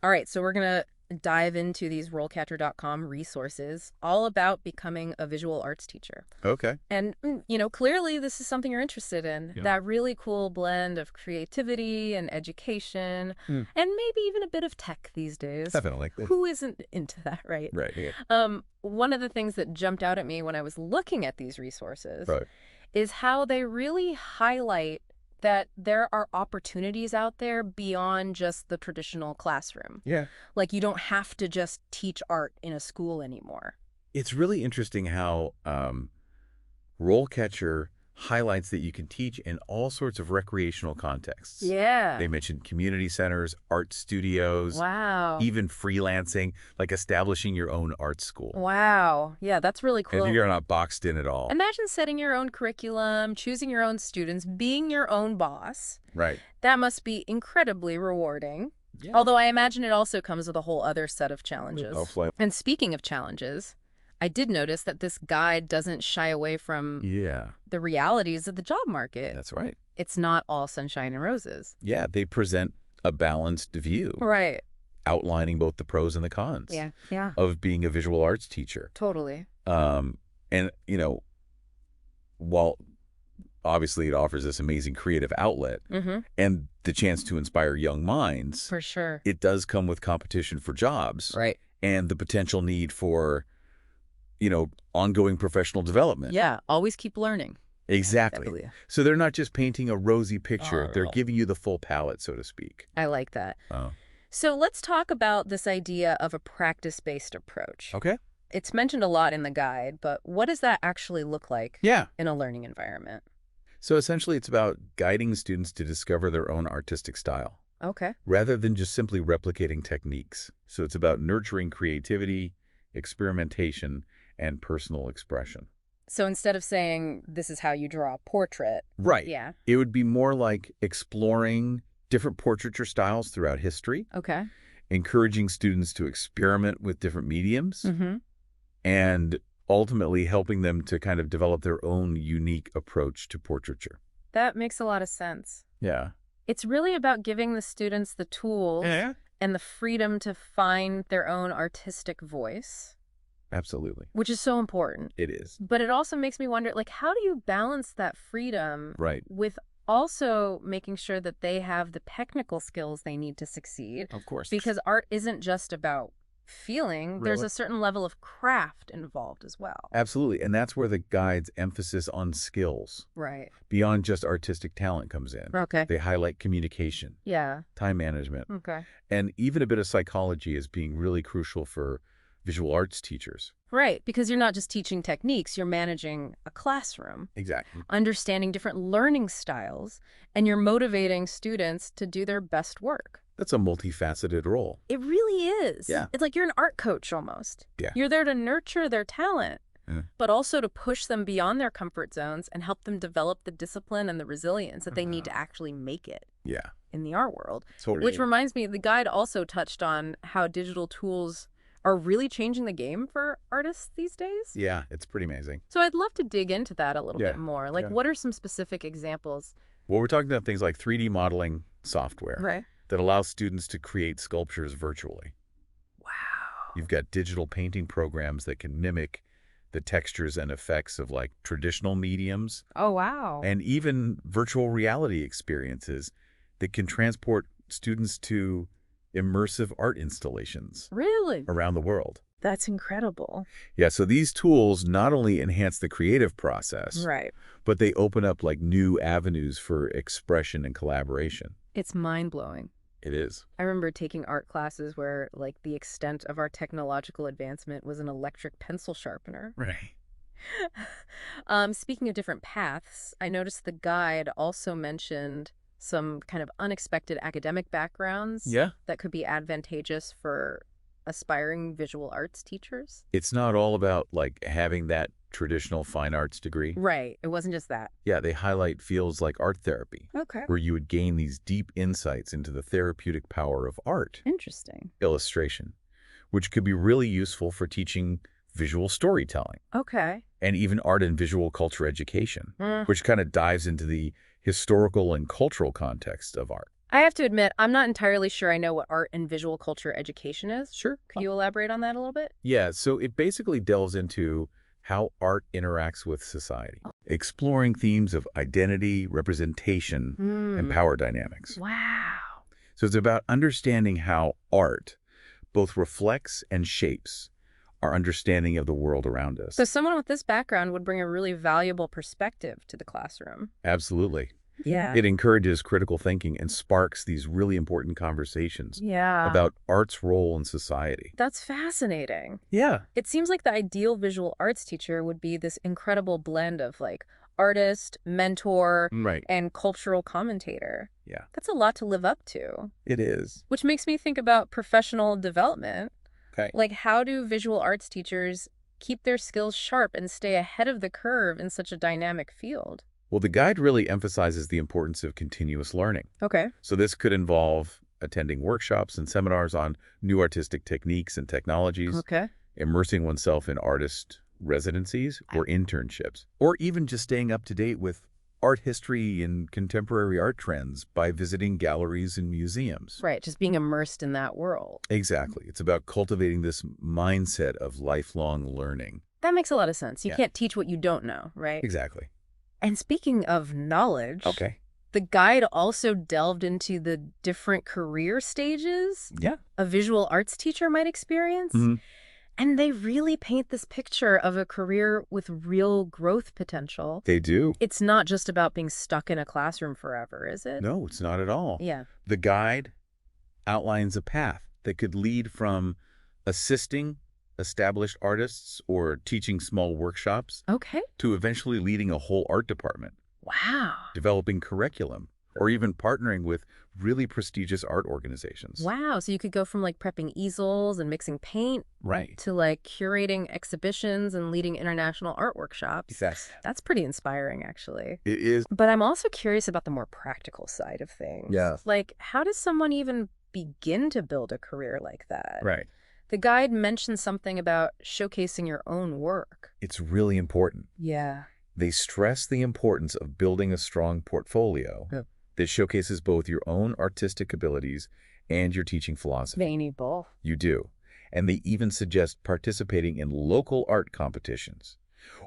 All right, so we're going to dive into these RoleCatcher.com resources all about becoming a visual arts teacher. Okay. And, clearly this is something you're interested in. Yeah. That really cool blend of creativity and education, Mm. and maybe even a bit of tech these days. Definitely. Who isn't into that, right? Right. Yeah. One of the things that jumped out at me when I was looking at these resources Right. is how they really highlight that there are opportunities out there beyond just the traditional classroom. Yeah. Like, you don't have to just teach art in a school anymore. It's really interesting how RoleCatcher highlights that you can teach in all sorts of recreational contexts. Yeah. They mentioned community centers, art studios, Wow. even freelancing, like establishing your own art school. Wow. Yeah, that's really cool. And you're not boxed in at all. Imagine setting your own curriculum, choosing your own students, being your own boss. Right. That must be incredibly rewarding. Yeah. Although I imagine it also comes with a whole other set of challenges. Hopefully. And speaking of challenges, I did notice that this guide doesn't shy away from the realities of the job market. That's right. It's not all sunshine and roses. Yeah, they present a balanced view. Right. Outlining both the pros and the cons Yeah. of being a visual arts teacher. Totally. And, while obviously it offers this amazing creative outlet and the chance to inspire young minds, For sure. it does come with competition for jobs. Right. And the potential need for, ongoing professional development. Yeah. Always keep learning. Exactly. Definitely. So they're not just painting a rosy picture. They're no. giving you the full palette, so to speak. I like that. Oh. So let's talk about this idea of a practice-based approach. Okay. It's mentioned a lot in the guide, but what does that actually look like Yeah. in a learning environment? So essentially it's about guiding students to discover their own artistic style, Okay. rather than just simply replicating techniques. So it's about nurturing creativity, experimentation, and personal expression. So instead of saying, this is how you draw a portrait. Right. Yeah. It would be more like exploring different portraiture styles throughout history, Okay. encouraging students to experiment with different mediums, Mm-hmm. and ultimately helping them to kind of develop their own unique approach to portraiture. That makes a lot of sense. Yeah. It's really about giving the students the tools and the freedom to find their own artistic voice, Absolutely. which is so important. It is. But it also makes me wonder, how do you balance that freedom Right. with also making sure that they have the technical skills they need to succeed? Of course. Because art isn't just about feeling. There's Really? a certain level of craft involved as well. Absolutely. And that's where the guide's emphasis on skills, Right. beyond just artistic talent, comes in. Okay. They highlight communication, Yeah. time management, Okay. and even a bit of psychology as being really crucial for visual arts teachers. Right. Because you're not just teaching techniques, you're managing a classroom, Exactly. understanding different learning styles, and you're motivating students to do their best work. That's a multifaceted role. It really is. Yeah. It's like you're an art coach almost. Yeah. You're there to nurture their talent, Yeah. but also to push them beyond their comfort zones and help them develop the discipline and the resilience that they need to actually make it Yeah. in the art world. Totally. Which reminds me, the guide also touched on how digital tools are really changing the game for artists these days. Yeah, it's pretty amazing. So I'd love to dig into that a little Yeah. bit more. Yeah. What are some specific examples? Well, we're talking about things like 3D modeling software Right. that allows students to create sculptures virtually. Wow. You've got digital painting programs that can mimic the textures and effects of like traditional mediums, Oh, wow. and even virtual reality experiences that can transport students to immersive art installations Really? around the world. That's incredible. Yeah, so these tools not only enhance the creative process, Right. but they open up like new avenues for expression and collaboration. It's mind-blowing. It is. I remember taking art classes where, the extent of our technological advancement was an electric pencil sharpener. Right. Speaking of different paths, I noticed the guide also mentioned some kind of unexpected academic backgrounds Yeah. that could be advantageous for aspiring visual arts teachers. It's not all about like having that traditional fine arts degree. Right. It wasn't just that. Yeah, they highlight fields like art therapy, Okay. where you would gain these deep insights into the therapeutic power of art, Interesting. illustration, which could be really useful for teaching visual storytelling Okay. and even art and visual culture education, Mm. which kind of dives into the historical and cultural context of art. I have to admit, I'm not entirely sure I know what art and visual culture education is. Sure. Could you elaborate on that a little bit? Yeah, so it basically delves into how art interacts with society, exploring themes of identity, representation, and Hmm. power dynamics. Wow. So it's about understanding how art both reflects and shapes our understanding of the world around So us. someone with this background would bring a really valuable perspective to the classroom. Absolutely. Yeah. It encourages critical thinking and sparks these really important conversations Yeah. about art's role in society. That's fascinating. Yeah. It seems like the ideal visual arts teacher would be this incredible blend of like artist, mentor, Right. and cultural commentator. Yeah, That's a lot to live up to, it is. which makes me think about professional development. Okay. Like, how do visual arts teachers keep their skills sharp and stay ahead of the curve in such a dynamic field? Well, the guide really emphasizes the importance of continuous learning. Okay. So this could involve attending workshops and seminars on new artistic techniques and technologies, Okay. immersing oneself in artist residencies or internships, or even just staying up to date with art history and contemporary art trends by visiting galleries and museums. Right, just being immersed in that world. Exactly. It's about cultivating this mindset of lifelong learning. That makes a lot of sense. You Yeah. can't teach what you don't know, right? Exactly. And speaking of knowledge, Okay. the guide also delved into the different career stages Yeah. a visual arts teacher might experience. Mhm. And they really paint this picture of a career with real growth potential. They do. It's not just about being stuck in a classroom forever, is it? No, it's not at all. Yeah. The guide outlines a path that could lead from assisting established artists or teaching small workshops Okay. to eventually leading a whole art department, Wow. developing curriculum, or even partnering with really prestigious art organizations. Wow. So you could go from like prepping easels and mixing paint Right. to like curating exhibitions and leading international art workshops. Yes. That's pretty inspiring, actually. It is. But I'm also curious about the more practical side of things. Yeah. Like, how does someone even begin to build a career like that? Right. The guide mentioned something about showcasing your own work. It's really important. Yeah. They stress the importance of building a strong portfolio that showcases both your own artistic abilities and your teaching philosophy. They need both. You do. And they even suggest participating in local art competitions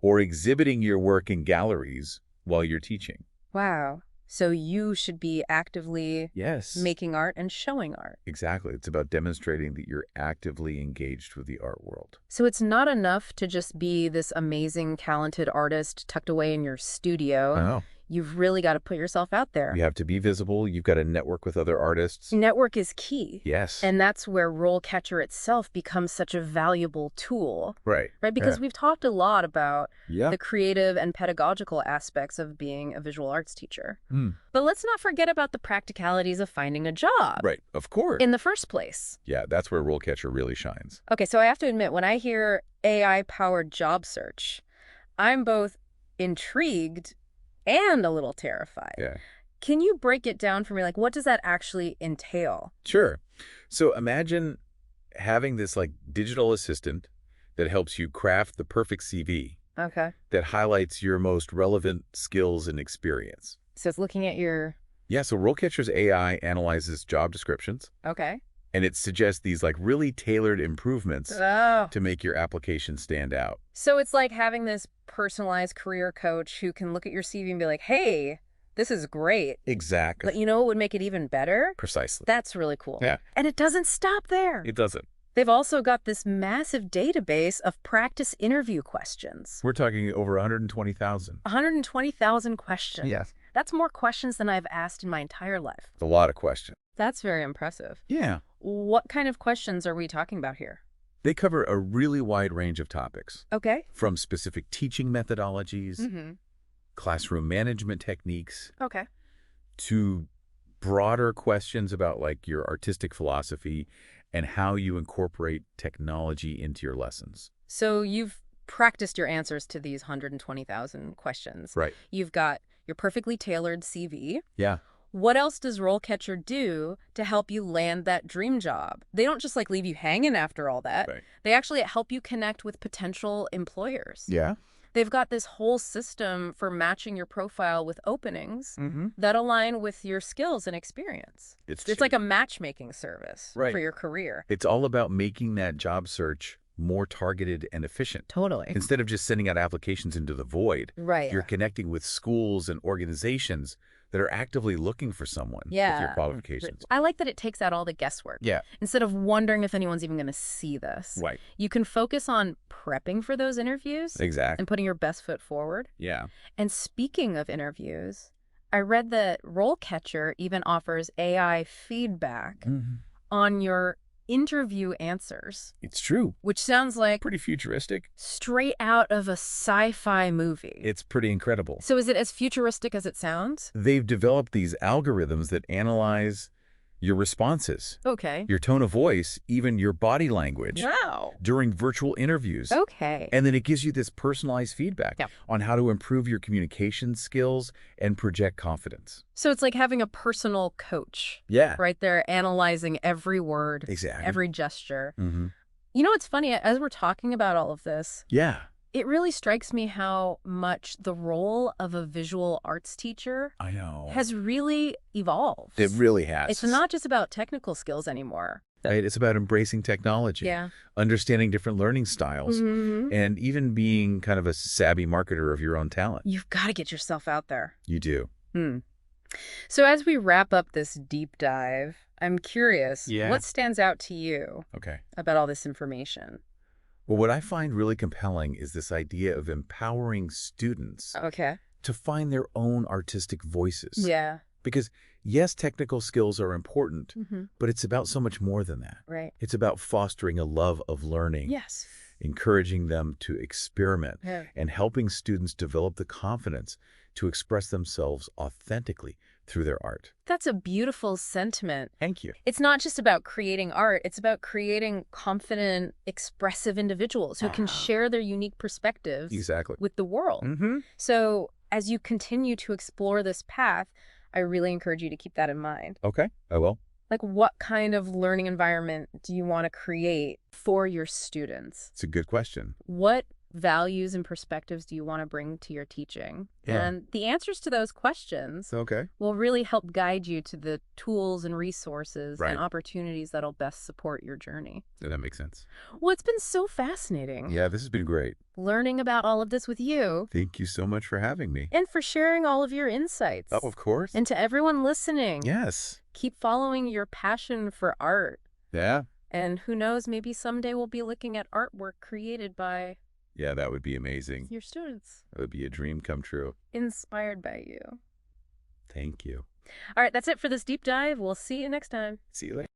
or exhibiting your work in galleries while you're teaching. Wow. So you should be actively Yes. making art and showing art. Exactly. It's about demonstrating that you're actively engaged with the art world. So it's not enough to just be this amazing, talented artist tucked away in your studio. Oh. You've really got to put yourself out there. You have to be visible. You've got to network with other artists. Network is key. Yes. And that's where RoleCatcher itself becomes such a valuable tool, right. right? Because we've talked a lot about Yeah. the creative and pedagogical aspects of being a visual arts teacher. Hmm. But let's not forget about the practicalities of finding a job Right. Of course. in the first place. Yeah, that's where RoleCatcher really shines. Okay, so I have to admit, when I hear AI-powered job search, I'm both intrigued and a little terrified. Yeah. Can you break it down for me? Like, what does that actually entail? Sure. So imagine having this like digital assistant that helps you craft the perfect CV Okay. that highlights your most relevant skills and experience. So it's looking at your... Yeah, so RoleCatcher's AI analyzes job descriptions Okay. and it suggests these like really tailored improvements Oh. to make your application stand out. So it's like having this personalized career coach who can look at your CV and be like, hey, this is great. Exactly. But you know what would make it even better? Precisely. That's really cool. Yeah. And it doesn't stop there. It doesn't. They've also got this massive database of practice interview questions. We're talking over 120,000. 120,000 questions. Yes. That's more questions than I've asked in my entire life. A lot of questions. That's very impressive. Yeah. What kind of questions are we talking about here? They cover a really wide range of topics, Okay. from specific teaching methodologies, Mm-hmm. classroom management techniques, Okay. to broader questions about like your artistic philosophy and how you incorporate technology into your lessons. So you've practiced your answers to these 120,000 questions. Right. You've got your perfectly tailored CV. Yeah. What else does RoleCatcher do to help you land that dream job? They don't just like leave you hanging after all that. Right. They actually help you connect with potential employers. Yeah. They've got this whole system for matching your profile with openings Mm-hmm. that align with your skills and experience. It's like a matchmaking service Right. for your career. It's all about making that job search more targeted and efficient. Totally. Instead of just sending out applications into the void, Right. you're connecting with schools and organizations that are actively looking for someone with your qualifications. I like that it takes out all the guesswork. Yeah. Instead of wondering if anyone's even going to see this. Right. You can focus on prepping for those interviews Exactly. and putting your best foot forward. Yeah. And speaking of interviews, I read that RoleCatcher even offers AI feedback on your interview answers, It's true. which sounds like Pretty futuristic. straight out of a sci-fi movie. It's pretty incredible. So is it as futuristic as it sounds? They've developed these algorithms that analyze your responses, Okay. your tone of voice, even your body language Wow. during virtual interviews. Okay. And then it gives you this personalized feedback Yeah. on how to improve your communication skills and project confidence. So it's like having a personal coach Yeah. right there analyzing every word, Exactly. every gesture. Mm-hmm. You know what's funny? As we're talking about all of this, Yeah. it really strikes me how much the role of a visual arts teacher I know. has really evolved. It really has. It's not just about technical skills anymore. Right? It's about embracing technology, Yeah. understanding different learning styles, Mhm. and even being kind of a savvy marketer of your own talent. You've got to get yourself out there. You do. So as we wrap up this deep dive, I'm curious, Yeah. what stands out to you Okay. about all this information? Well, what I find really compelling is this idea of empowering students Okay. to find their own artistic voices. Yeah. Because, yes, technical skills are important, Mm-hmm. but it's about so much more than that. Right. It's about fostering a love of learning, Yes. encouraging them to experiment, Yeah. and helping students develop the confidence to express themselves authentically through their art. That's a beautiful sentiment. Thank you. It's not just about creating art. It's about creating confident, expressive individuals who can share their unique perspectives Exactly. with the world. Mm-hmm. So as you continue to explore this path, I really encourage you to keep that in mind. Okay, I will. Like, what kind of learning environment do you want to create for your students? It's a good question. What values and perspectives do you want to bring to your teaching? Yeah. And the answers to those questions Okay. will really help guide you to the tools and resources Right. and opportunities that'll best support your journey. That makes sense. Well, it's been so fascinating Yeah, this has been great. learning about all of this with you Thank you so much for having me. and for sharing all of your insights. Oh, of course. And to everyone listening, Yes. keep following your passion for art. Yeah. And who knows, maybe someday we'll be looking at artwork created by Yeah, that would be amazing. your students, That would be a dream come true. inspired by you. Thank you. All right, that's it for this deep dive. We'll see you next time. See you later.